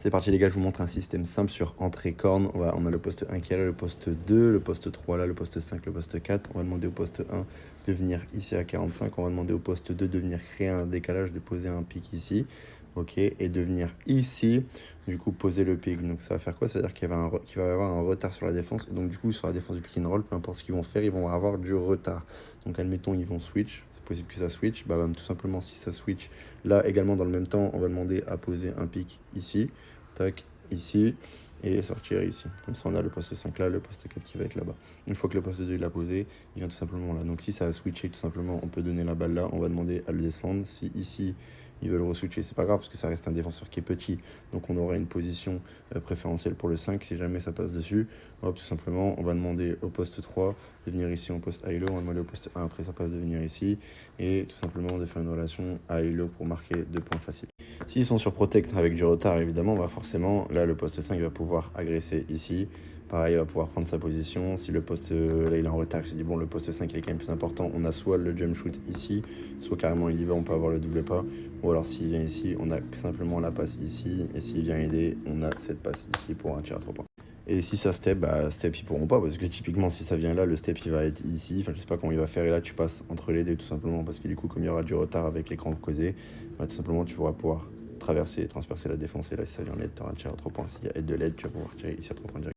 C'est parti les gars, je vous montre un système simple sur entrée corne. On a le poste 1 qui est là, le poste 2, le poste 3 là, le poste 5, le poste 4. On va demander au poste 1 de venir ici à 45. On va demander au poste 2 de venir créer un décalage, de poser un pic ici. Ok, et de venir ici, du coup poser le pic. Donc ça va faire quoi? Ça veut dire qu'il va y avoir un retard sur la défense. Et donc du coup sur la défense du pick and roll, peu importe ce qu'ils vont faire, ils vont avoir du retard. Donc admettons ils vont switch, c'est possible que ça switch. Bah, tout simplement si ça switch, là également dans le même temps, on va demander à poser un pic ici. Tac, ici, et sortir ici. Comme ça, on a le poste 5 là, le poste 4 qui va être là-bas. Une fois que le poste 2 il a posé, il vient tout simplement là. Donc si ça a switché, tout simplement, on peut donner la balle là. On va demander à le descendre. Si ici, ils veulent re-switcher, c'est pas grave, parce que ça reste un défenseur qui est petit. Donc on aura une position préférentielle pour le 5 si jamais ça passe dessus. Hop, tout simplement, on va demander au poste 3 de venir ici en poste high low. On va demander au poste 1 après ça passe de venir ici. Et tout simplement de faire une relation high low pour marquer 2 points faciles. S'ils sont sur protect avec du retard, évidemment, bah forcément, là, le poste 5 va pouvoir agresser ici. Pareil, il va pouvoir prendre sa position. Si le poste, là, il est en retard, je dis, bon, le poste 5, il est quand même plus important. On a soit le jump shoot ici, soit carrément il y va, on peut avoir le double pas. Ou alors, s'il vient ici, on a simplement la passe ici. Et s'il vient aider, on a cette passe ici pour un tir à 3 points. Et si ça step, bah step ils pourront pas parce que typiquement si ça vient là, le step il va être ici, enfin je sais pas comment il va faire et là tu passes entre les deux tout simplement parce que du coup comme il y aura du retard avec l'écran causé, bah, tout simplement tu pourras pouvoir traverser, transpercer la défense et là si ça vient LED, tu auras un tir à 3 points. S'il y a aide de LED, tu vas pouvoir tirer ici à 3 points direct.